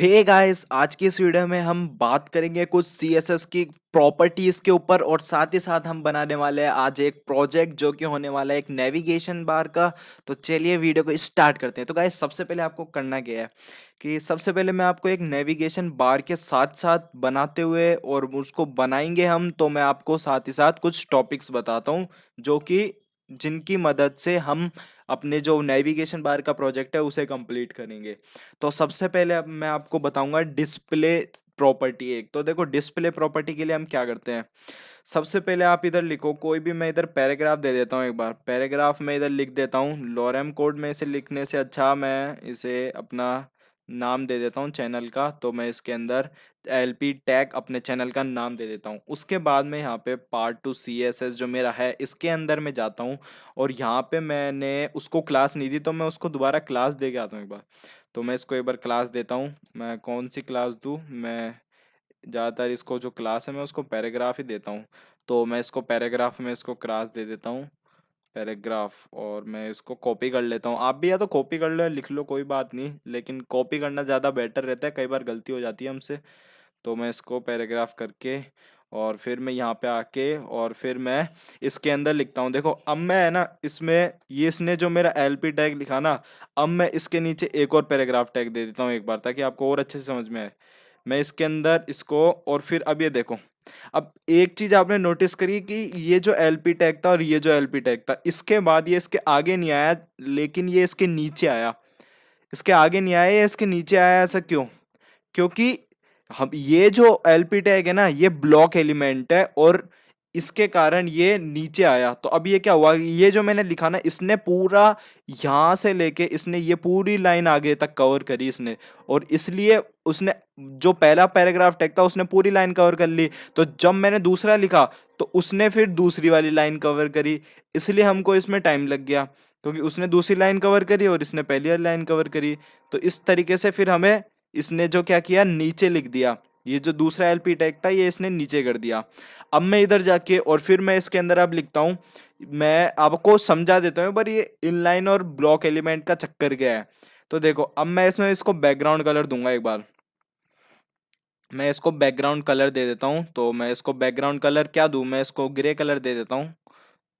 Hey guys, आज की इस वीडियो में हम बात करेंगे कुछ सीएसएस की प्रॉपर्टीज के ऊपर और साथ ही साथ हम बनाने वाले हैं आज एक प्रोजेक्ट जो कि होने वाला है एक नेविगेशन बार का। तो चलिए वीडियो को स्टार्ट करते हैं। तो गाइस, सबसे पहले आपको करना क्या है कि सबसे पहले मैं आपको एक नेविगेशन बार के साथ साथ बनाते हुए और उसको बनाएंगे हम, तो मैं आपको साथ ही साथ कुछ टॉपिक्स बताता हूँ जो कि जिनकी मदद से हम अपने जो नेविगेशन बार का प्रोजेक्ट है उसे कंप्लीट करेंगे। तो सबसे पहले अब मैं आपको बताऊंगा डिस्प्ले प्रॉपर्टी। एक तो देखो, डिस्प्ले प्रॉपर्टी के लिए हम क्या करते हैं। सबसे पहले आप इधर लिखो कोई भी, मैं इधर पैराग्राफ दे देता हूँ। एक बार पैराग्राफ में इधर लिख देता हूँ। लोरेम कोड में इसे लिखने से अच्छा मैं इसे अपना नाम दे देता हूँ चैनल का। तो मैं इसके अंदर एलपी टैग अपने चैनल का नाम दे देता हूँ। उसके बाद में यहाँ पे part two C S S जो मेरा है इसके अंदर मैं जाता हूँ और यहाँ पे मैंने उसको क्लास नहीं दी तो मैं उसको दोबारा क्लास दे के आता हूँ एक बार। तो मैं इसको एक बार क्लास देता हूँ। मैं कौन सी क्लास दूँ? मैं ज़्यादातर इसको जो क्लास है मैं उसको पैराग्राफ ही देता हूँ। तो मैं इसको पैराग्राफ में इसको क्लास दे देता हूँ, पैराग्राफ। और मैं इसको कॉपी कर लेता हूँ। आप भी या तो कॉपी कर लो या लिख लो, कोई बात नहीं, लेकिन कॉपी करना ज़्यादा बेटर रहता है, कई बार गलती हो जाती है हमसे। तो मैं इसको पैराग्राफ करके और फिर मैं यहाँ पे आके और फिर मैं इसके अंदर लिखता हूँ। देखो अब मैं है ना इसमें, ये इसने जो मेरा एलपी टैग लिखा ना, अब मैं इसके नीचे एक और पैराग्राफ टैग दे देता हूँ एक बार, ताकि आपको और अच्छे से समझ में आए। मैं इसके अंदर इसको और फिर अब ये देखो, अब एक चीज आपने नोटिस करी कि ये जो एलपी टैग था और ये जो एलपी टैग था, इसके बाद ये इसके आगे नहीं आया, लेकिन ये इसके नीचे आया। इसके आगे नहीं आया, ये इसके नीचे आया। ऐसा क्यों? क्योंकि हम ये जो एलपी टैग है ना, ये ब्लॉक एलिमेंट है और इसके कारण ये नीचे आया। तो अब ये क्या हुआ, ये जो मैंने लिखा ना, इसने पूरा यहां से लेके इसने ये पूरी लाइन आगे तक कवर करी इसने। और इसलिए उसने जो पहला पैराग्राफ टैग था उसने पूरी लाइन कवर कर ली। तो जब मैंने दूसरा लिखा तो उसने फिर दूसरी वाली लाइन कवर करी। इसलिए हमको इसमें टाइम लग गया, क्योंकि उसने दूसरी लाइन कवर करी और इसने पहली वाली लाइन कवर करी। तो इस तरीके से फिर हमें इसने जो क्या किया, नीचे लिख दिया। ये जो दूसरा एलपी टैग था ये इसने नीचे कर दिया। अब मैं इधर जाके और फिर मैं इसके अंदर अब लिखता हूँ। मैं आपको समझा देता हूँ पर ये इनलाइन और ब्लॉक एलिमेंट का चक्कर क्या है। तो देखो अब मैं इसमें इसको बैकग्राउंड कलर दूंगा एक बार। मैं इसको बैकग्राउंड कलर दे देता हूँ। तो मैं इसको बैकग्राउंड कलर क्या दूं, मैं इसको ग्रे कलर दे देता हूँ।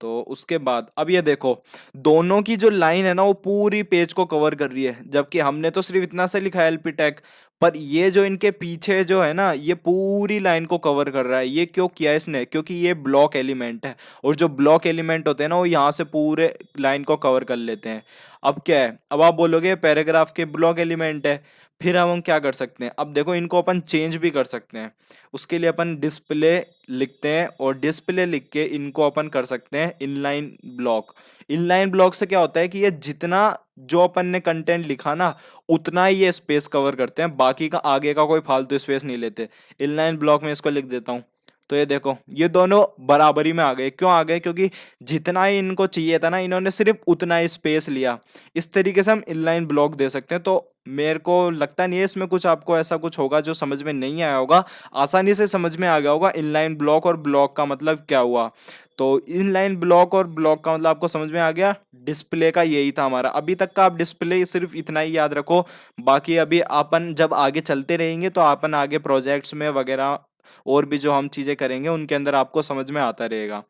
तो उसके बाद अब ये देखो, दोनों की जो लाइन है ना वो पूरी पेज को कवर कर रही है, जबकि हमने तो सिर्फ इतना से लिखा है एलपी टैग। पर ये जो इनके पीछे जो है ना, ये पूरी लाइन को कवर कर रहा है। ये क्यों किया इसने? क्योंकि ये ब्लॉक एलिमेंट है और जो ब्लॉक एलिमेंट होते हैं ना वो यहाँ से पूरे लाइन को कवर कर लेते हैं। अब क्या है, अब आप बोलोगे पैराग्राफ के ब्लॉक एलिमेंट है, फिर हम क्या कर सकते हैं? अब देखो इनको अपन चेंज भी कर सकते हैं। उसके लिए अपन डिस्प्ले लिखते हैं और डिस्प्ले लिख के इनको अपन कर सकते हैं इनलाइन ब्लॉक। इनलाइन ब्लॉक से क्या होता है कि ये जितना जो अपन ने कंटेंट लिखा ना, उतना ही ये स्पेस कवर करते हैं, बाकी का आगे का कोई फालतू स्पेस नहीं लेते। इनलाइन ब्लॉक में इसको लिख देता हूँ। तो ये देखो ये दोनों बराबरी में आ गए। क्यों आ गए? क्योंकि जितना ही इनको चाहिए था ना, इन्होंने सिर्फ उतना ही स्पेस लिया। इस तरीके से हम इनलाइन ब्लॉक दे सकते हैं। तो मेरे को लगता नहीं है इसमें कुछ आपको ऐसा कुछ होगा जो समझ में नहीं आया होगा। आसानी से समझ में आ गया होगा इनलाइन ब्लॉक और ब्लॉक का मतलब क्या हुआ। तो इनलाइन ब्लॉक और ब्लॉक का मतलब आपको समझ में आ गया। डिस्प्ले का यही था हमारा अभी तक का। आप डिस्प्ले सिर्फ इतना ही याद रखो। बाकी अभी अपन जब आगे चलते रहेंगे तो अपन आगे प्रोजेक्ट्स में वगैरह और भी जो हम चीजें करेंगे उनके अंदर आपको समझ में आता रहेगा।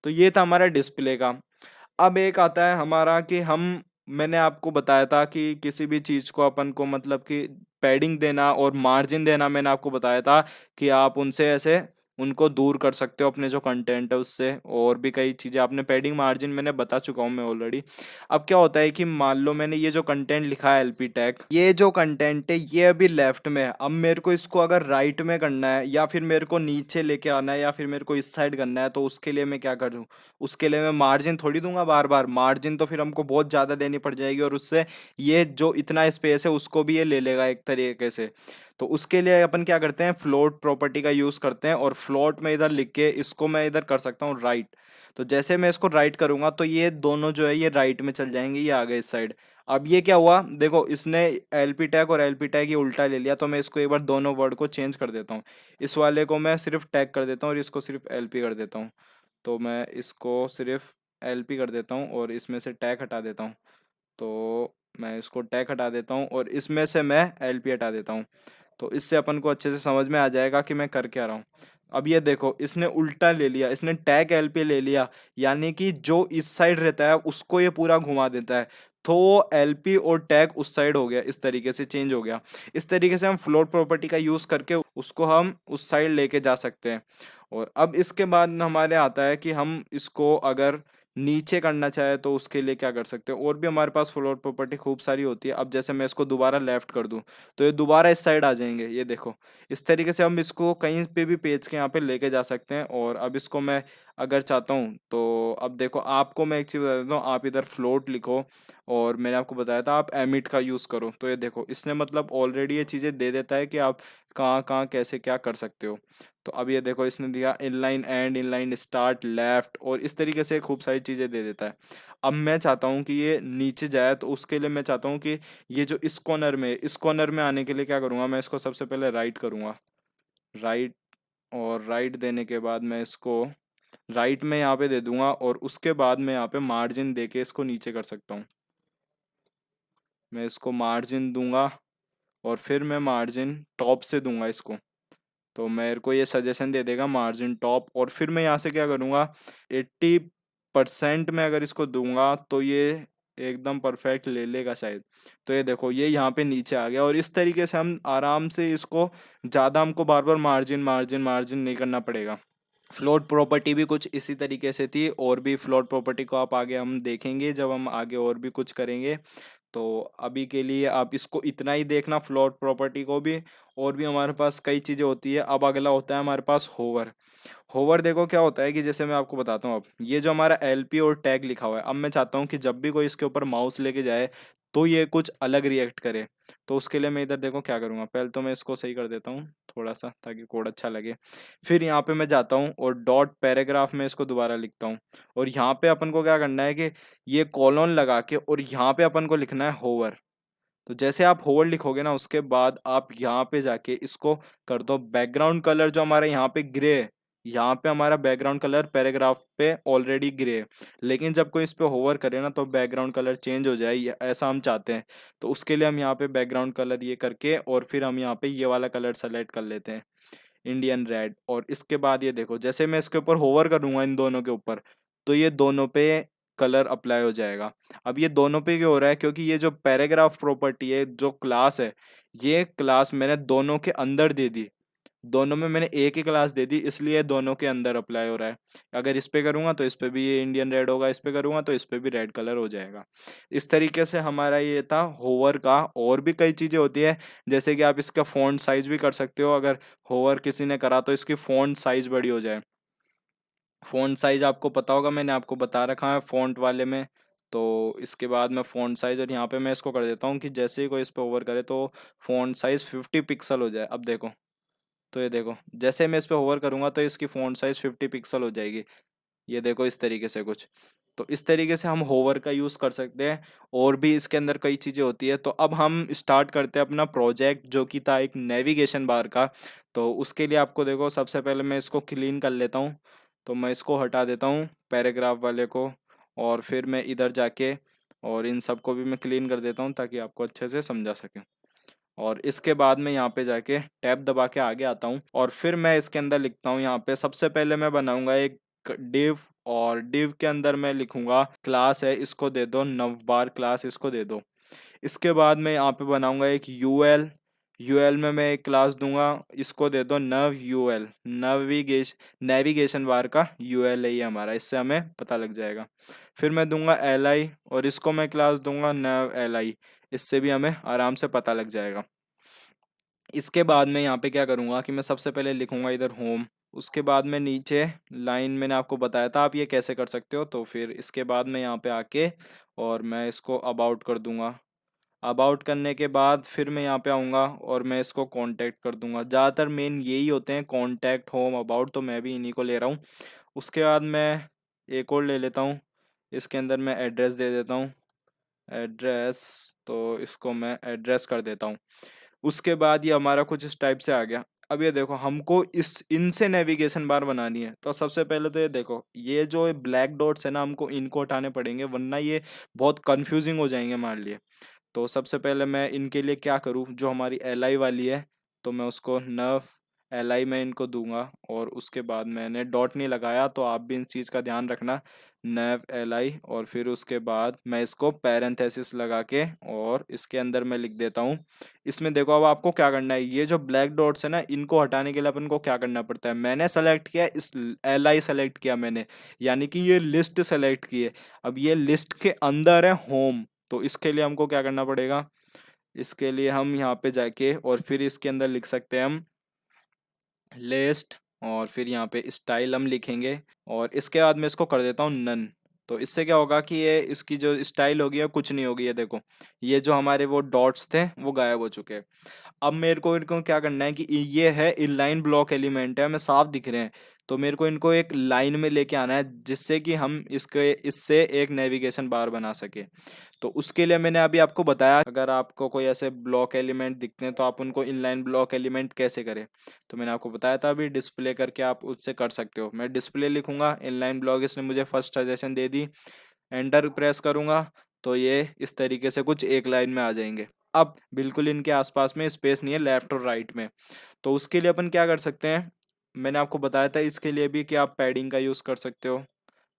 तो ये था हमारा डिस्प्ले का। अब एक आता है हमारा कि हम, मैंने आपको बताया था कि किसी भी चीज को अपन को मतलब कि पैडिंग देना और मार्जिन देना, मैंने आपको बताया था कि आप उनसे ऐसे उनको दूर कर सकते हो अपने जो कंटेंट है उससे। और भी कई चीजें आपने पैडिंग मार्जिन मैंने बता चुका हूं मैं ऑलरेडी। अब क्या होता है कि मान लो मैंने ये जो कंटेंट लिखा है एलपी टैग, ये जो कंटेंट है ये अभी लेफ्ट में है। अब मेरे को इसको अगर राइट में करना है या फिर मेरे को नीचे लेके आना है या फिर मेरे को इस साइड करना है, तो उसके लिए मैं क्या करूँ? उसके लिए मैं मार्जिन थोड़ी दूंगा बार बार। मार्जिन तो फिर हमको बहुत ज़्यादा देनी पड़ जाएगी और उससे ये जो इतना स्पेस है उसको भी ये ले लेगा एक तरीके से। तो उसके लिए अपन क्या करते हैं, फ्लोट प्रॉपर्टी का यूज़ करते हैं और फ्लोट में इधर लिख के इसको मैं इधर कर सकता हूँ राइट। तो जैसे मैं इसको राइट करूंगा तो ये दोनों जो है ये राइट में चल जाएंगे, ये आ गए इस साइड। अब ये क्या हुआ देखो, इसने एलपी टैग और एलपी टैग ये उल्टा ले लिया। तो मैं इसको एक बार दोनों वर्ड को चेंज कर देता हूँ। इस वाले को मैं सिर्फ टैग कर देता हूँ और इसको सिर्फ एलपी कर देता हूँ। तो मैं इसको सिर्फ एलपी कर देता हूँ और इसमें से टैग हटा देता हूँ। तो मैं इसको टैग हटा देता हूँ और इसमें से मैं एलपी हटा देता हूँ। तो इससे अपन को अच्छे से समझ में आ जाएगा कि मैं कर क्या रहा हूँ। अब ये देखो इसने उल्टा ले लिया, इसने टैग एलपी ले लिया, यानी कि जो इस साइड रहता है उसको ये पूरा घुमा देता है। तो एलपी और टैग उस साइड हो गया, इस तरीके से चेंज हो गया। इस तरीके से हम फ्लोट प्रॉपर्टी का यूज करके उसको हम उस साइड लेके जा सकते हैं। और अब इसके बाद हमारे आता है कि हम इसको अगर नीचे करना चाहे तो उसके लिए क्या कर सकते हैं। और भी हमारे पास फ्लोट प्रॉपर्टी खूब सारी होती है। अब जैसे मैं इसको दोबारा लेफ्ट कर दूं तो ये दोबारा इस साइड आ जाएंगे, ये देखो। इस तरीके से हम इसको कहीं पे भी पेज के यहाँ पे लेके जा सकते हैं। और अब इसको मैं अगर चाहता हूँ तो अब देखो, आपको मैं एक चीज़ बता देता हूँ, आप इधर फ्लोट लिखो और मैंने आपको बताया था आप एमिट का यूज़ करो। तो ये देखो इसने मतलब ऑलरेडी ये चीज़ें दे देता है कि आप कहाँ कहाँ कैसे क्या कर सकते हो। तो अब ये देखो इसने दिया inline and, inline start, left, और इस तरीके से खूब सारी चीज़ें दे देता है। अब मैं चाहता हूँ कि ये नीचे जाए, तो उसके लिए मैं चाहता हूँ कि ये जो इस कॉर्नर में आने के लिए क्या करूँगा, मैं इसको सबसे पहले राइट करूँगा, राइट। और राइट देने के बाद मैं इसको राइट में यहाँ पे दे दूंगा और उसके बाद मैं यहाँ पे मार्जिन दे के इसको नीचे कर सकता हूँ। मैं इसको मार्जिन दूंगा और फिर मैं मार्जिन टॉप से दूंगा इसको। तो मेरे को ये सजेशन दे देगा मार्जिन टॉप, और फिर मैं यहाँ से क्या करूँगा, 80% में अगर इसको दूंगा तो ये एकदम परफेक्ट ले लेगा शायद। तो ये देखो ये यहाँ पे नीचे आ गया, और इस तरीके से हम आराम से इसको, ज़्यादा हमको बार बार मार्जिन मार्जिन मार्जिन नहीं करना पड़ेगा। फ्लोट प्रॉपर्टी भी कुछ इसी तरीके से थी, और भी फ्लोट प्रॉपर्टी को आप आगे हम देखेंगे जब हम आगे और भी कुछ करेंगे। तो अभी के लिए आप इसको इतना ही देखना, फ्लोट प्रॉपर्टी को भी। और भी हमारे पास कई चीज़ें होती है। अब अगला होता है हमारे पास होवर। होवर देखो क्या होता है कि जैसे मैं आपको बताता हूँ, अब ये जो हमारा एलपी और टैग लिखा हुआ है, अब मैं चाहता हूँ कि जब भी कोई इसके ऊपर माउस लेके जाए तो ये कुछ अलग रिएक्ट करे। तो उसके लिए मैं इधर देखो क्या करूँगा, पहले तो मैं इसको सही कर देता हूँ थोड़ा सा ताकि कोड अच्छा लगे। फिर यहाँ पे मैं जाता हूँ और डॉट पैराग्राफ में इसको दोबारा लिखता हूँ। और यहाँ पे अपन को क्या करना है कि ये कॉलन लगा के और यहाँ पे अपन को लिखना है होवर। तो जैसे आप होवर लिखोगे ना, उसके बाद आप यहाँ पे जाके इसको कर दो बैकग्राउंड कलर, जो हमारे यहाँ पे ग्रे है। यहाँ पे हमारा बैकग्राउंड कलर पैराग्राफ पे ऑलरेडी ग्रे है, लेकिन जब कोई इस पे होवर करे ना तो बैकग्राउंड कलर चेंज हो जाए, ऐसा हम चाहते हैं। तो उसके लिए हम यहाँ पे बैकग्राउंड कलर ये करके और फिर हम यहाँ पे ये वाला कलर सेलेक्ट कर लेते हैं, इंडियन रेड। और इसके बाद ये देखो जैसे मैं इसके ऊपर होवर करूंगा इन दोनों के ऊपर, तो ये दोनों पे कलर अप्लाई हो जाएगा। अब ये दोनों पे क्यों हो रहा है, क्योंकि ये जो पैराग्राफ प्रॉपर्टी है, जो क्लास है, ये क्लास मैंने दोनों के अंदर दे दी। दोनों में मैंने एक ही क्लास दे दी, इसलिए दोनों के अंदर अप्लाई हो रहा है। अगर इस पे करूंगा तो इस पे भी ये इंडियन रेड होगा, इस पे करूंगा तो इस पे भी रेड कलर हो जाएगा। इस तरीके से हमारा ये था होवर का। और भी कई चीजें होती है, जैसे कि आप इसका फॉन्ट साइज भी कर सकते हो। अगर होवर किसी ने करा तो इसकी फॉन्ट साइज बड़ी हो जाए। फॉन्ट साइज आपको पता होगा, मैंने आपको बता रखा है फॉन्ट वाले में। तो इसके बाद मैं फॉन्ट साइज, और यहाँ पे मैं इसको कर देता हूँ कि जैसे ही कोई इस पे ओवर करे तो फॉन्ट साइज 50 पिक्सल हो जाए। अब देखो, तो ये देखो जैसे मैं इस पे होवर करूंगा तो इसकी फ़ॉन्ट साइज़ 50 पिक्सल हो जाएगी। ये देखो इस तरीके से कुछ। तो इस तरीके से हम होवर का यूज़ कर सकते हैं। और भी इसके अंदर कई चीज़ें होती है। तो अब हम स्टार्ट करते हैं अपना प्रोजेक्ट, जो कि था एक नेविगेशन बार का। तो उसके लिए आपको देखो सबसे पहले मैं इसको क्लीन कर लेता हूँ। तो मैं इसको हटा देता हूँ पैराग्राफ वाले को, और फिर मैं इधर जाके और इन सब को भी मैं क्लीन कर देता हूँ ताकि आपको अच्छे से समझा सकें। और इसके बाद मैं यहाँ पे जाके टैब दबा के आगे आता हूँ, और फिर मैं इसके अंदर लिखता हूँ। यहाँ पे सबसे पहले मैं बनाऊंगा एक डिव, और डिव के अंदर मैं लिखूंगा क्लास है, इसको दे दो नवबार क्लास, इसको दे दो। इसके बाद मैं यहाँ पे बनाऊंगा एक यूएल। यूएल में मैं एक क्लास दूंगा, इसको दे दो नव यूएल, नेविगेशन बार का यूएल है ये हमारा, इससे हमें पता लग जाएगा। फिर मैं दूंगा एल आई, और इसको मैं क्लास दूंगा नव एल आई, इससे भी हमें आराम से पता लग जाएगा। इसके बाद मैं यहाँ पे क्या करूँगा कि मैं सबसे पहले लिखूँगा इधर होम। उसके बाद मैं नीचे लाइन, मैंने आपको बताया था आप ये कैसे कर सकते हो। तो फिर इसके बाद मैं यहाँ पे आके और मैं इसको अबाउट कर दूँगा। अबाउट करने के बाद फिर मैं यहाँ पे आऊँगा और मैं इसको कांटेक्ट कर दूँगा। ज़्यादातर मेन यही होते हैं, कांटेक्ट, होम, अबाउट, तो मैं भी इन्हीं को ले रहा हूँ। उसके बाद मैं एक और ले लेता हूँ। इसके अंदर मैं एड्रेस दे देता हूँ, एड्रेस। तो इसको मैं एड्रेस कर देता हूँ। उसके बाद ये हमारा कुछ इस टाइप से आ गया। अब ये देखो हमको इस इनसे नेविगेशन बार बनानी है। तो सबसे पहले तो ये देखो, ये जो ब्लैक डॉट्स है ना, हमको इनको हटाने पड़ेंगे, वरना ये बहुत कंफ्यूजिंग हो जाएंगे हमारे लिए। तो सबसे पहले मैं इनके लिए क्या करूँ, जो हमारी एल आई वाली है, तो मैं उसको नव एल में इनको दूंगा, और उसके बाद मैंने डॉट नहीं लगाया, तो आप भी इन चीज़ का ध्यान रखना। नव एल और फिर उसके बाद मैं इसको पैरेंथेसिस लगा के और इसके अंदर मैं लिख देता हूँ। इसमें देखो अब आपको क्या करना है, ये जो ब्लैक डॉट्स है ना, इनको हटाने के लिए अपन को क्या करना पड़ता है। मैंने सेलेक्ट किया, इस एल आई सेलेक्ट किया मैंने, यानी कि ये लिस्ट सेलेक्ट की है। अब ये लिस्ट के अंदर है होम, तो इसके लिए हमको क्या करना पड़ेगा, इसके लिए हम यहाँ पे जाके और फिर इसके अंदर लिख सकते हैं हम लिस्ट, और फिर यहाँ पे स्टाइल हम लिखेंगे, और इसके बाद मैं इसको कर देता हूँ नन। तो इससे क्या होगा कि ये इसकी जो स्टाइल होगी, कुछ नहीं होगी। ये देखो, ये जो हमारे वो डॉट्स थे वो गायब हो चुके हैं। अब मेरे को इनको क्या करना है कि ये है इनलाइन ब्लॉक एलिमेंट है, हमें साफ दिख रहे हैं, तो मेरे को इनको एक लाइन में लेके आना है, जिससे कि हम इसके इससे एक नेविगेशन बार बना सके। तो उसके लिए मैंने अभी आपको बताया, अगर आपको कोई ऐसे ब्लॉक एलिमेंट दिखते हैं तो आप उनको इनलाइन ब्लॉक एलिमेंट कैसे करें। तो मैंने आपको बताया था अभी, डिस्प्ले करके आप उससे कर सकते हो। मैं डिस्प्ले लिखूंगा इनलाइन ब्लॉक, इसने मुझे फर्स्ट सजेशन दे दी, एंटर प्रेस करूंगा तो ये इस तरीके से कुछ एक लाइन में आ जाएंगे। अब बिल्कुल इनके आसपास में स्पेस नहीं है लेफ्ट और राइट में, तो उसके लिए अपन क्या कर सकते हैं, मैंने आपको बताया था इसके लिए भी कि आप पैडिंग का यूज़ कर सकते हो।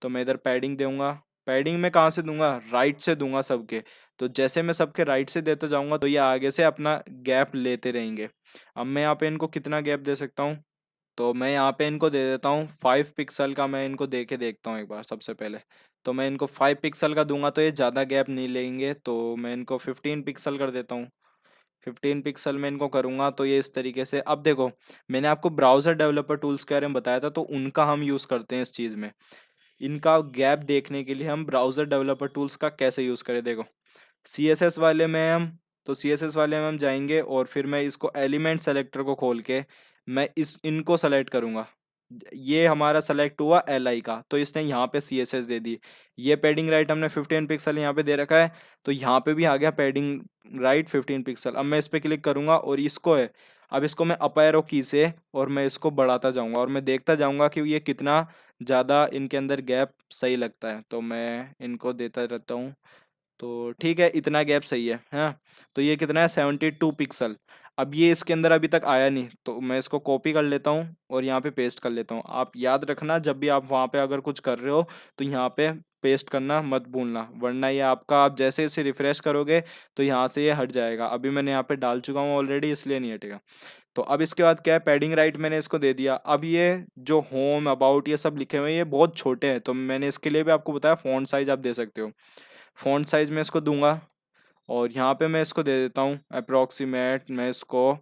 तो मैं इधर पैडिंग दूंगा। पैडिंग में कहाँ से दूंगा, राइट से दूंगा सबके। तो जैसे मैं सबके राइट से देते जाऊंगा तो ये आगे से अपना गैप लेते रहेंगे। अब मैं यहाँ पे इनको कितना गैप दे सकता हूँ, तो मैं यहाँ पे इनको दे देता हूँ 5 पिक्सल का। मैं इनको दे के देखता हूँ एक बार सबसे पहले। तो मैं इनको 5 पिक्सल का दूंगा तो ये ज़्यादा गैप नहीं लेंगे, तो मैं इनको 15 पिक्सल कर देता हूँ। 15 पिक्सल में इनको करूंगा तो ये इस तरीके से। अब देखो, मैंने आपको ब्राउज़र डेवलपर टूल्स के बारे में बताया था, तो उनका हम यूज़ करते हैं इस चीज़ में। इनका गैप देखने के लिए हम ब्राउज़र डेवलपर टूल्स का कैसे यूज़ करें, देखो सी एस एस वाले में हम, तो सी एस एस वाले में हम जाएंगे और फिर मैं इसको एलिमेंट सेलेक्टर को खोल के मैं इनको सेलेक्ट करूंगा। ये हमारा सेलेक्ट हुआ एल आई का, तो इसने यहाँ पे सी एस एस दे दी। ये पैडिंग राइट हमने 15 पिक्सल यहाँ पे दे रखा है, तो यहाँ पे भी आ गया पैडिंग राइट 15 पिक्सल। अब मैं इस पर क्लिक करूंगा और इसको है, अब इसको मैं अप एरो की से और मैं इसको बढ़ाता जाऊंगा और मैं देखता जाऊंगा कि ये कितना ज़्यादा इनके अंदर गैप सही लगता है। तो मैं इनको देता रहता हूँ। तो ठीक है, इतना गैप सही है, हाँ। तो ये कितना है, 72 पिक्सल। अब ये इसके अंदर अभी तक आया नहीं, तो मैं इसको कॉपी कर लेता हूँ और यहाँ पे पेस्ट कर लेता हूँ। आप याद रखना, जब भी आप वहाँ पे अगर कुछ कर रहे हो तो यहाँ पे पेस्ट करना मत भूलना, वरना ये आपका, आप जैसे इसे रिफ्रेश करोगे तो यहाँ से ये हट जाएगा। अभी मैंने यहाँ पे डाल चुका हूँ ऑलरेडी, इसलिए नहीं हटेगा। तो अब इसके बाद क्या है, पैडिंग राइट मैंने इसको दे दिया। अब ये जो होम अबाउट ये सब लिखे हुए हैं ये बहुत छोटे हैं, तो मैंने इसके लिए भी आपको बताया फ़ॉन्ट साइज आप दे सकते हो। फ़ॉन्ट साइज मैं इसको दूंगा और यहाँ पे मैं इसको दे देता हूँ अप्रॉक्सीमेट, मैं इसको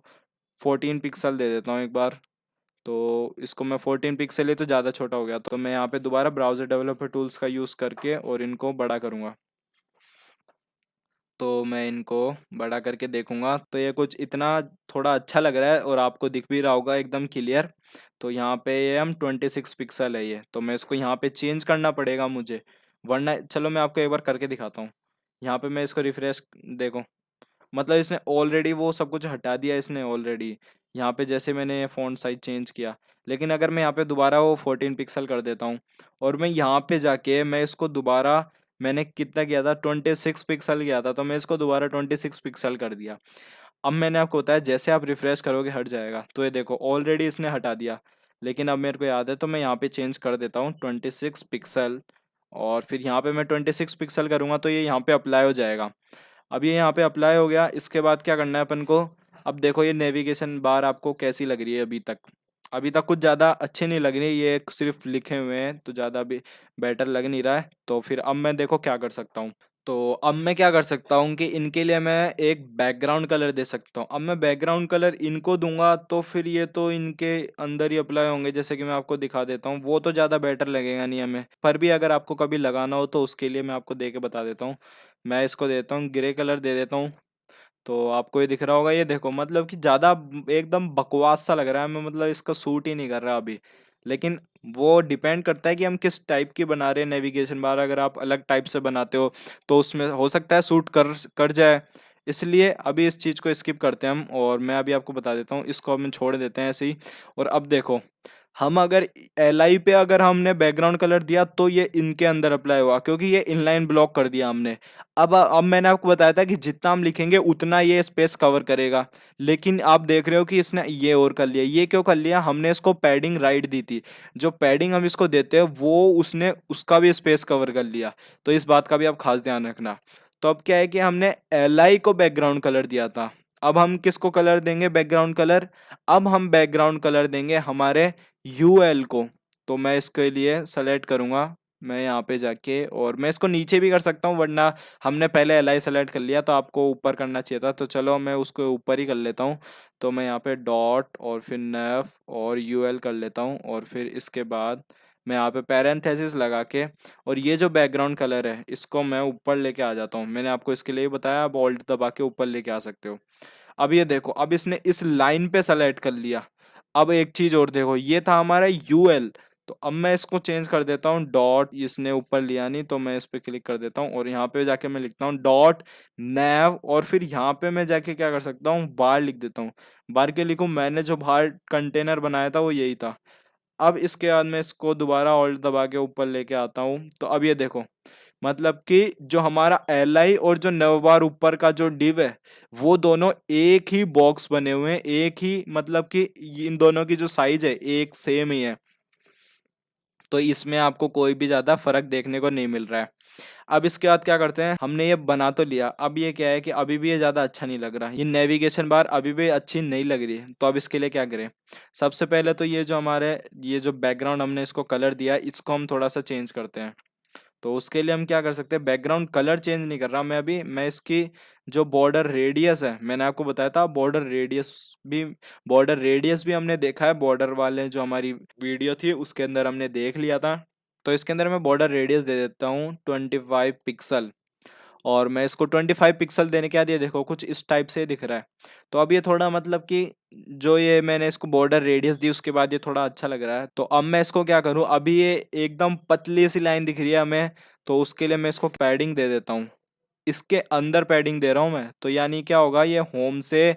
14 पिक्सल दे देता हूँ एक बार। तो इसको मैं 14 पिक्सल, ये तो ज़्यादा छोटा हो गया, तो मैं यहाँ पे दोबारा ब्राउज़र डेवलपर टूल्स का यूज़ करके और इनको बड़ा करूँगा। तो मैं इनको बड़ा करके देखूंगा तो ये कुछ इतना थोड़ा अच्छा लग रहा है और आपको दिख भी रहा होगा एकदम क्लियर। तो यहाँ पे ये हम 26 पिक्सल है ये, तो मैं इसको यहाँ पे चेंज करना पड़ेगा मुझे, वरना चलो मैं आपको एक बार करके दिखाता हूँ। यहाँ पे मैं इसको रिफ्रेश, देखो मतलब इसने ऑलरेडी वो सब कुछ हटा दिया इसने ऑलरेडी। यहाँ पे जैसे मैंने फ़ॉन्ट साइज चेंज किया, लेकिन अगर मैं यहाँ पे दोबारा वो 14 पिक्सल कर देता हूँ और मैं यहाँ पे जाके मैं इसको दोबारा, मैंने कितना किया था 26 पिक्सल किया था, तो मैं इसको दोबारा 26 पिक्सल कर दिया। अब मैंने आपको बताया जैसे आप रिफ्रेश करोगे हट जाएगा, तो ये देखो ऑलरेडी इसने हटा दिया। लेकिन अब मेरे को याद है तो मैं यहाँ पे चेंज कर देता हूँ 26 पिक्सल, और फिर यहाँ पे मैं 26 पिक्सल करूँगा तो ये यहाँ पे अप्लाई हो जाएगा। अब ये यहाँ पे अप्लाई हो गया, इसके बाद क्या करना है अपन को। अब देखो ये नेविगेशन बार आपको कैसी लग रही है अभी तक। अभी तक कुछ ज़्यादा अच्छी नहीं लग रही, ये सिर्फ लिखे हुए हैं तो ज़्यादा भी बेटर लग नहीं रहा है। तो फिर अब मैं देखो क्या कर सकता हूँ। तो अब मैं क्या कर सकता हूँ कि इनके लिए मैं एक बैकग्राउंड कलर दे सकता हूँ। अब मैं बैकग्राउंड कलर इनको दूंगा तो फिर ये तो इनके अंदर ही अप्लाई होंगे, जैसे कि मैं आपको दिखा देता हूँ, वो तो ज़्यादा बेटर लगेगा नहीं हमें, पर भी अगर आपको कभी लगाना हो तो उसके लिए मैं आपको दे के बता देता हूँ। मैं इसको देता हूँ ग्रे कलर दे देता हूँ। तो आपको ये दिख रहा होगा, ये देखो मतलब कि ज़्यादा एकदम बकवास सा लग रहा है, मैं मतलब इसका सूट ही नहीं कर रहा अभी। लेकिन वो डिपेंड करता है कि हम किस टाइप की बना रहे हैं नेविगेशन बार। अगर आप अलग टाइप से बनाते हो तो उसमें हो सकता है सूट कर कर जाए, इसलिए अभी इस चीज़ को स्किप करते हैं हम। और मैं अभी आपको बता देता हूँ, इसको हम छोड़ देते हैं ऐसे ही। और अब देखो, हम अगर एल पे अगर हमने बैकग्राउंड कलर दिया तो ये इनके अंदर अप्लाई हुआ, क्योंकि ये इनलाइन ब्लॉक कर दिया हमने। अब मैंने आपको बताया था कि जितना हम लिखेंगे उतना ये स्पेस कवर करेगा, लेकिन आप देख रहे हो कि इसने ये और कर लिया। ये क्यों कर लिया? हमने इसको पैडिंग राइट दी थी, जो पैडिंग हम इसको देते हैं वो उसने उसका भी स्पेस कवर कर लिया। तो इस बात का भी आप खास ध्यान रखना। तो अब क्या है कि हमने एल को बैकग्राउंड कलर दिया था, अब हम किसको कलर देंगे बैकग्राउंड कलर? अब हम बैकग्राउंड कलर देंगे हमारे यूएल को। तो मैं इसके लिए सेलेक्ट करूंगा, मैं यहाँ पे जाके, और मैं इसको नीचे भी कर सकता हूँ, वरना हमने पहले एल आई सेलेक्ट कर लिया तो आपको ऊपर करना चाहिए था, तो चलो मैं उसको ऊपर ही कर लेता हूँ। तो मैं यहाँ पे डॉट और फिर नेफ और यूएल कर लेता हूँ, और फिर इसके बाद मैं यहाँ पे पैरेंथेसिस लगा के, और ये जो बैकग्राउंड कलर है इसको मैं ऊपर लेके आ जाता हूँ। मैंने आपको इसके लिए बताया, आप ऑल्ट दबा के ऊपर लेके आ सकते हो। अब ये देखो, अब इसने इस लाइन पे सेलेक्ट कर लिया। अब एक चीज और देखो, ये था हमारा यूएल, तो अब मैं इसको चेंज कर देता हूँ डॉट, इसने ऊपर लिया नहीं तो मैं इस पे क्लिक कर देता हूँ, और यहाँ पे जाके मैं लिखता हूँ डॉट नैव, और फिर यहाँ पे मैं जाके क्या कर सकता हूँ, बार लिख देता हूँ। बार के लिखूँ, मैंने जो बाहर कंटेनर बनाया था वो यही था। अब इसके बाद मैं इसको दोबारा ऑल्ट दबा के ऊपर लेके आता हूँ, तो अब ये देखो, मतलब कि जो हमारा एल आई और जो नवबार ऊपर का जो डिव है वो दोनों एक ही बॉक्स बने हुए हैं, एक ही, मतलब कि इन दोनों की जो साइज है एक सेम ही है। तो इसमें आपको कोई भी ज्यादा फर्क देखने को नहीं मिल रहा है। अब इसके बाद क्या करते हैं, हमने ये बना तो लिया, अब ये क्या है कि अभी भी ये ज़्यादा अच्छा नहीं लग रहा, ये नेविगेशन बार अभी भी अच्छी नहीं लग रही है। तो अब इसके लिए क्या करें? सबसे पहले तो ये जो हमारे, ये जो बैकग्राउंड हमने इसको कलर दिया है, इसको हम थोड़ा सा चेंज करते हैं। तो उसके लिए हम क्या कर सकते हैं, बैकग्राउंड कलर चेंज नहीं कर रहा मैं अभी, मैं इसकी जो बॉर्डर रेडियस है, मैंने आपको बताया था बॉर्डर रेडियस भी हमने देखा है, बॉर्डर वाले जो हमारी वीडियो थी उसके अंदर हमने देख लिया था। तो इसके अंदर मैं बॉर्डर रेडियस दे देता हूँ 25 पिक्सल, और मैं इसको 25 पिक्सल देने के बाद ये देखो कुछ इस टाइप से दिख रहा है। तो अब ये थोड़ा, मतलब कि जो ये मैंने इसको बॉर्डर रेडियस दी उसके बाद ये थोड़ा अच्छा लग रहा है। तो अब मैं इसको क्या करूँ, अभी ये एकदम पतली सी लाइन दिख रही है हमें, तो उसके लिए मैं इसको पैडिंग दे देता हूँ। इसके अंदर पैडिंग दे रहा हूँ मैं, तो यानी क्या होगा, ये होम से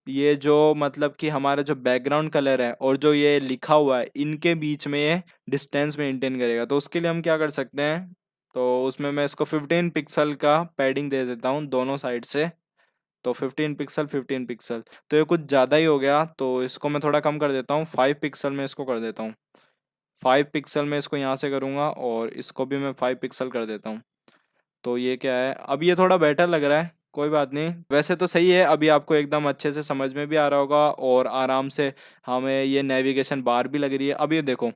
ये जो, मतलब कि हमारा जो बैकग्राउंड कलर है और जो ये लिखा हुआ है इनके बीच में ये डिस्टेंस मेंटेन करेगा। तो उसके लिए हम क्या कर सकते हैं, तो उसमें मैं इसको 15 पिक्सल का पैडिंग दे देता हूँ दोनों साइड से। तो 15 पिक्सल 15 पिक्सल, तो ये कुछ ज़्यादा ही हो गया, तो इसको मैं थोड़ा कम कर देता हूँ, 5 पिक्सल में इसको कर देता हूँ। 5 पिक्सल में इसको यहाँ से करूँगा, और इसको भी मैं 5 पिक्सल कर देता हूँ। तो ये क्या है, अब ये थोड़ा बेटर लग रहा है, कोई बात नहीं, वैसे तो सही है। अभी आपको एकदम अच्छे से समझ में भी आ रहा होगा, और आराम से हमें ये नेविगेशन बार भी लग रही है। अब ये देखो,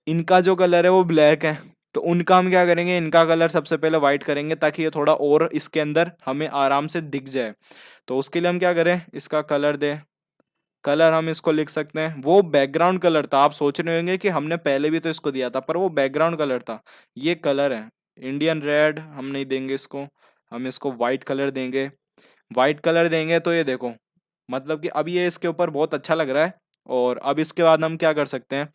इनका जो कलर है वो ब्लैक है, तो उनका हम क्या करेंगे, इनका कलर सबसे पहले वाइट करेंगे ताकि ये थोड़ा और इसके अंदर हमें आराम से दिख जाए। तो उसके लिए हम क्या करें, इसका कलर दें, कलर हम इसको लिख सकते हैं, वो बैकग्राउंड कलर था। आप सोच रहे होंगे कि हमने पहले भी तो इसको दिया था, पर वो बैकग्राउंड कलर था, ये कलर है इंडियन रेड, हम नहीं देंगे इसको, हम इसको वाइट कलर देंगे। वाइट कलर देंगे तो ये देखो, मतलब कि अब ये इसके ऊपर बहुत अच्छा लग रहा है। और अब इसके बाद हम क्या कर सकते हैं,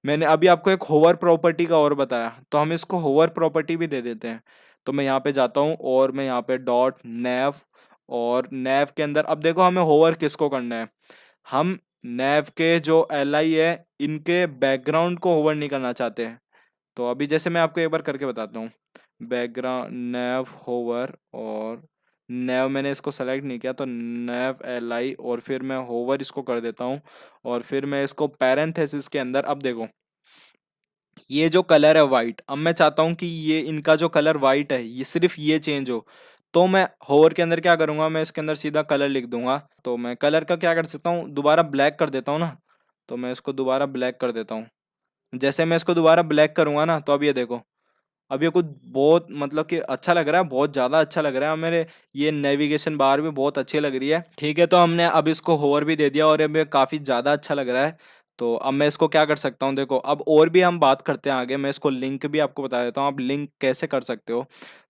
मैंने अभी आपको एक होवर प्रॉपर्टी का और बताया, तो हम इसको होवर प्रॉपर्टी भी दे देते हैं। तो मैं यहाँ पे जाता हूँ, और मैं यहाँ पे डॉट नैव, और नैव के अंदर अब देखो हमें होवर किसको करना है, हम नैव के जो एल आई है इनके बैकग्राउंड को होवर नहीं करना चाहते हैं। तो अभी जैसे मैं आपको एक बार करके बताता हूँ, बैकग्राउंड नैव होवर, और नैव मैंने इसको सेलेक्ट नहीं किया, तो नैव एल आई, और फिर मैं होवर इसको कर देता हूँ, और फिर मैं इसको पैरेंथेसिस के अंदर, अब देखो ये जो कलर है वाइट, अब मैं चाहता हूँ कि ये इनका जो कलर वाइट है ये सिर्फ ये चेंज हो। तो मैं होवर के अंदर क्या करूंगा, मैं इसके अंदर सीधा कलर लिख दूंगा। तो मैं कलर का क्या कर सकता हूँ, दोबारा ब्लैक कर देता हूँ ना, तो मैं इसको दोबारा ब्लैक कर देता हूँ। जैसे मैं इसको दोबारा ब्लैक करूंगा ना, तो अब ये देखो, अब ये कुछ बहुत, मतलब कि अच्छा लग रहा है, बहुत ज़्यादा अच्छा लग रहा है। मेरे ये नेविगेशन बार भी बहुत अच्छी लग रही है। ठीक है, तो हमने अब इसको होवर भी दे दिया, और ये काफ़ी ज़्यादा अच्छा लग रहा है। तो अब मैं इसको क्या कर सकता हूँ, देखो अब और भी हम बात करते हैं आगे, मैं इसको लिंक भी आपको बता देता हूँ, आप लिंक कैसे कर सकते हो।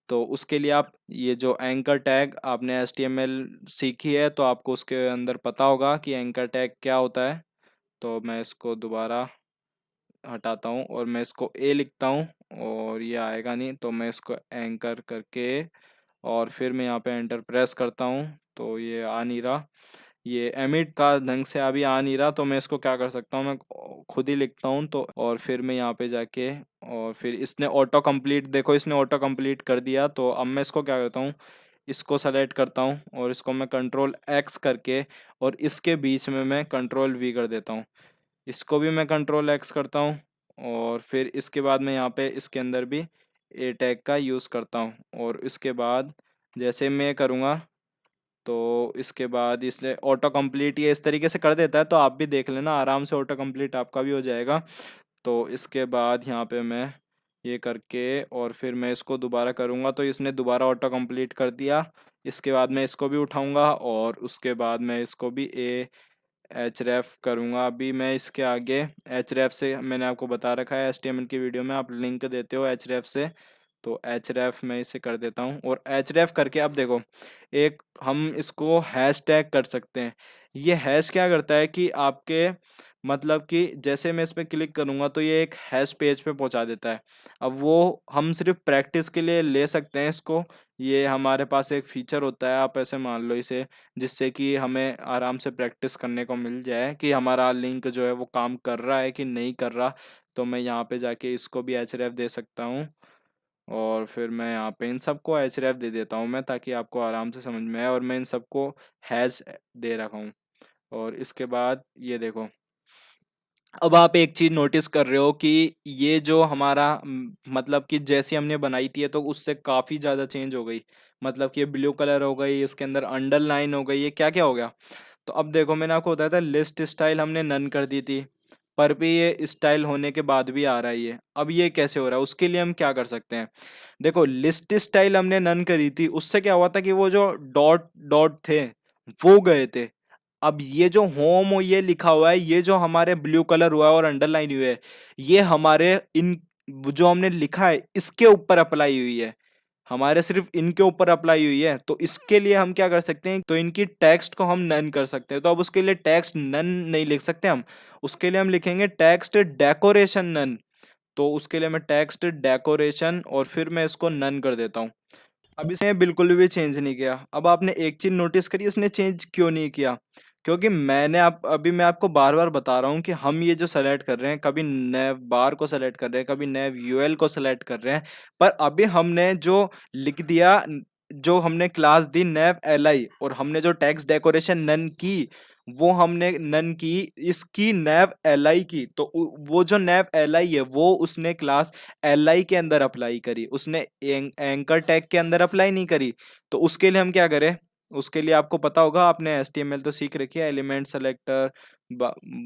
तो उसके लिए आप ये जो एंकर टैग आपने HTML सीखी है तो आपको उसके अंदर पता होगा कि एंकर टैग क्या होता है। तो मैं इसको दोबारा हटाता हूँ, और मैं इसको ए लिखता हूँ, और ये आएगा नहीं, तो मैं इसको एंकर करके, और फिर मैं यहाँ पे एंटर प्रेस करता हूँ, तो ये आ नहीं रहा। ये एमिट का ढंग से अभी आ नहीं रहा, तो मैं इसको क्या कर सकता हूँ, मैं खुद ही लिखता हूँ तो। और फिर मैं यहाँ पे जाके, और फिर इसने ऑटो कंप्लीट, देखो इसने ऑटो कंप्लीट कर दिया। तो अब मैं इसको क्या करता हूँ, इसको सेलेक्ट करता हूँ और इसको मैं कंट्रोल एक्स करके, और इसके बीच में मैं कंट्रोल वी कर देता हूँ। इसको भी मैं कंट्रोल एक्स करता हूँ, और फिर इसके बाद मैं यहाँ पे इसके अंदर भी ए टैग का यूज़ करता हूँ। और इसके बाद जैसे मैं करूँगा, तो इसके बाद इसने ऑटो कंप्लीट ये इस तरीके से कर देता है, तो आप भी देख लेना आराम से, ऑटो कंप्लीट आपका भी हो जाएगा। तो इसके बाद यहाँ पे मैं ये करके, और फिर मैं इसको दोबारा करूँगा, तो इसने दोबारा ऑटो कंप्लीट कर दिया। इसके बाद मैं इसको भी उठाऊँगा, और उसके बाद मैं इसको भी ए एच रेफ करूँगा। अभी मैं इसके आगे एच रेफ से, मैंने आपको बता रखा है HTML की वीडियो में, आप लिंक देते हो एच रेफ से, तो एच रेफ मैं इसे कर देता हूँ। और एच रेफ करके अब देखो, एक हम इसको हैश टैग कर सकते हैं। ये हैश क्या करता है कि आपके, मतलब कि जैसे मैं इस पर क्लिक करूँगा तो ये एक हैश पेज पे पहुँचा देता है। अब वो हम सिर्फ प्रैक्टिस के लिए ले सकते हैं इसको, ये हमारे पास एक फीचर होता है, आप ऐसे मान लो इसे, जिससे कि हमें आराम से प्रैक्टिस करने को मिल जाए कि हमारा लिंक जो है वो काम कर रहा है कि नहीं कर रहा। तो मैं यहाँ पे जाके इसको भी एचरेफ दे सकता हूँ, और फिर मैं यहाँ पे इन सबको एचरेफ दे देता हूँ मैं, ताकि आपको आराम से समझ में आए। और मैं इन सबको हैज़ दे रखा हूँ। और इसके बाद ये देखो, अब आप एक चीज़ नोटिस कर रहे हो कि ये जो हमारा मतलब कि जैसी हमने बनाई थी तो उससे काफ़ी ज़्यादा चेंज हो गई। मतलब कि ये ब्लू कलर हो गई, इसके अंदर अंडरलाइन हो गई, ये क्या क्या हो गया। तो अब देखो, मैंने आपको बताया था लिस्ट स्टाइल हमने नन कर दी थी, पर भी ये स्टाइल होने के बाद भी आ रहा है ये। अब ये कैसे हो रहा है, उसके लिए हम क्या कर सकते हैं। देखो, लिस्ट स्टाइल हमने नन करी थी, उससे क्या हुआ था कि वो जो डॉट डॉट थे वो गए थे। अब ये जो होम ये लिखा हुआ है, ये जो हमारे ब्लू कलर हुआ है और अंडरलाइन हुई है, ये हमारे इन जो हमने लिखा है इसके ऊपर अप्लाई हुई है, हमारे सिर्फ इनके ऊपर अप्लाई हुई है। तो इसके लिए हम क्या कर सकते हैं, तो इनकी टेक्स्ट को हम नन कर सकते हैं। तो अब उसके लिए टेक्स्ट नन नहीं लिख सकते हम, उसके लिए हम लिखेंगे टेक्स्ट डेकोरेशन नन। तो उसके लिए मैं टेक्स्ट डेकोरेशन, और फिर मैं इसको नन कर देता हूँ। अब इसने बिल्कुल भी चेंज नहीं किया। अब आपने एक चीज नोटिस करी, इसने चेंज क्यों नहीं किया, क्योंकि मैंने आप अभी मैं आपको बार बार बता रहा हूँ कि हम ये जो सेलेक्ट कर रहे हैं, कभी नैव बार को सेलेक्ट कर रहे हैं, कभी नैव यूएल को सेलेक्ट कर रहे हैं, पर अभी हमने जो लिख दिया, जो हमने क्लास दी नैव एलआई, और हमने जो टेक्स्ट डेकोरेशन नन की, वो हमने नन की इसकी नैव एलआई की। तो वो जो नैव एलआई है वो उसने क्लास एलआई के अंदर अप्लाई करी, उसने एंकर टैग के अंदर अप्लाई नहीं करी। तो उसके लिए हम क्या करें, उसके लिए आपको पता होगा, आपने एचटीएमएल तो सीख रखी है, एलिमेंट सेलेक्टर,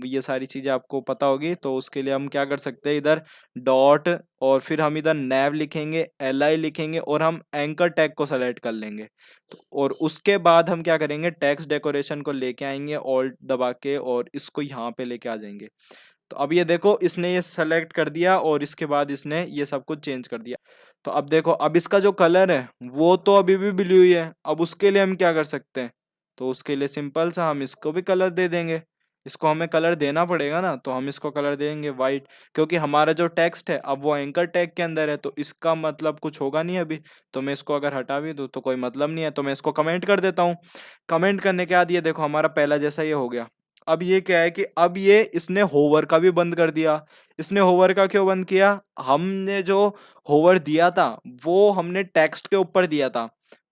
ये सारी चीजें आपको पता होगी। तो उसके लिए हम क्या कर सकते हैं, इधर डॉट, और फिर हम इधर नैव लिखेंगे, एलआई लिखेंगे, और हम एंकर टैग को सेलेक्ट कर लेंगे। तो और उसके बाद हम क्या करेंगे, टेक्स्ट डेकोरेशन को लेके आएंगे ऑल्ट दबा के, और इसको यहाँ पे लेके आ जाएंगे। तो अब ये देखो, इसने ये सेलेक्ट कर दिया और इसके बाद इसने ये सब कुछ चेंज कर दिया। तो अब देखो, अब इसका जो कलर है वो तो अभी भी ब्लू ही है। अब उसके लिए हम क्या कर सकते हैं, तो उसके लिए सिंपल सा हम इसको भी कलर दे देंगे। इसको हमें कलर देना पड़ेगा ना, तो हम इसको कलर देंगे वाइट, क्योंकि हमारा जो टेक्स्ट है अब वो एंकर टैग के अंदर है, तो इसका मतलब कुछ होगा नहीं अभी। तो मैं इसको अगर हटा भी दूँ तो कोई मतलब नहीं है, तो मैं इसको कमेंट कर देता हूँ। कमेंट करने के बाद ये देखो, हमारा पहला जैसा ये हो गया। अब ये क्या है कि अब ये इसने होवर का भी बंद कर दिया। इसने होवर का क्यों बंद किया, हमने जो होवर दिया था वो हमने टेक्स्ट के ऊपर दिया था,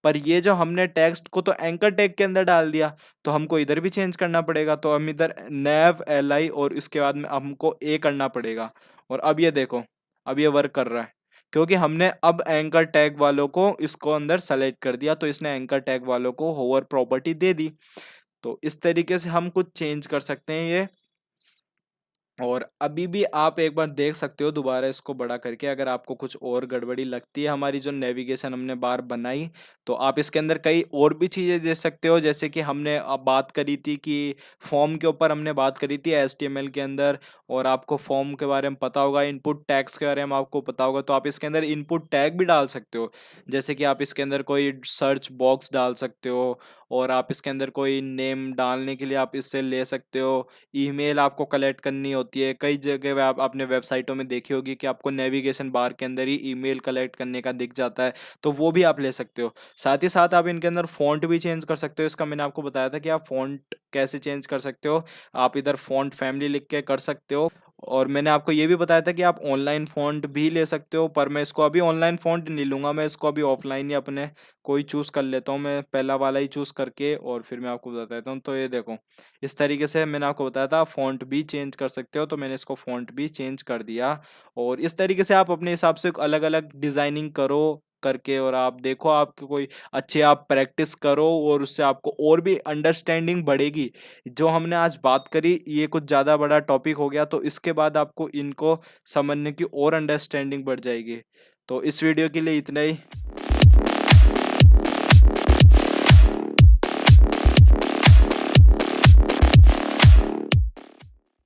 पर ये जो हमने टेक्स्ट को तो एंकर टैग के अंदर डाल दिया, तो हमको इधर भी चेंज करना पड़ेगा। तो हम इधर नैव एलआई, और इसके बाद में हमको ए करना पड़ेगा। और अब ये देखो, अब ये वर्क कर रहा है, क्योंकि हमने अब एंकर टैग वालों को इसको अंदर सेलेक्ट कर दिया, तो इसने एंकर टैग वालों को होवर प्रॉपर्टी दे दी। तो इस तरीके से हम कुछ चेंज कर सकते हैं ये। और अभी भी आप एक बार देख सकते हो दोबारा इसको बड़ा करके, अगर आपको कुछ और गड़बड़ी लगती है हमारी जो नेविगेशन हमने बार बनाई, तो आप इसके अंदर कई और भी चीज़ें देख सकते हो। जैसे कि हमने अब बात करी थी कि फॉर्म के ऊपर हमने बात करी थी एचटीएमएल के अंदर, और आपको फॉर्म के बारे में पता होगा, इनपुट टैग्स के बारे में आपको पता होगा, तो आप इसके अंदर इनपुट टैग भी डाल सकते हो। जैसे कि आप इसके अंदर कोई सर्च बॉक्स डाल सकते हो, और आप इसके अंदर कोई नेम डालने के लिए आप इससे ले सकते हो। ईमेल आपको कलेक्ट करनी होती है, कई जगह आप अपने वेबसाइटों में देखी होगी कि आपको नेविगेशन बार के अंदर ही ईमेल कलेक्ट करने का दिख जाता है, तो वो भी आप ले सकते हो। साथ ही साथ आप इनके अंदर फ़ॉन्ट भी चेंज कर सकते हो। इसका मैंने आपको बताया था कि आप फ़ॉन्ट कैसे चेंज कर सकते हो। आप इधर फ़ॉन्ट फैमिली लिख के कर सकते हो, और मैंने आपको ये भी बताया था कि आप ऑनलाइन फ़ॉन्ट भी ले सकते हो, पर मैं इसको अभी ऑनलाइन फ़ॉन्ट नहीं लूँगा, मैं इसको अभी ऑफ़लाइन ही अपने कोई चूज़ कर लेता हूँ। मैं पहला वाला ही चूज़ करके और फिर मैं आपको बता देता हूँ। तो ये देखो, इस तरीके से मैंने आपको बताया था फ़ॉन्ट भी चेंज कर सकते हो, तो मैंने इसको फ़ॉन्ट भी चेंज कर दिया। और इस तरीके से आप अपने हिसाब से अलग-अलग डिज़ाइनिंग करो करके, और आप देखो आपको कोई अच्छी आप प्रैक्टिस करो और उससे आपको और भी अंडरस्टैंडिंग बढ़ेगी। जो हमने आज बात करी ये कुछ ज़्यादा बड़ा टॉपिक हो गया, तो इसके बाद आपको इनको समझने की और अंडरस्टैंडिंग बढ़ जाएगी। तो इस वीडियो के लिए इतना ही।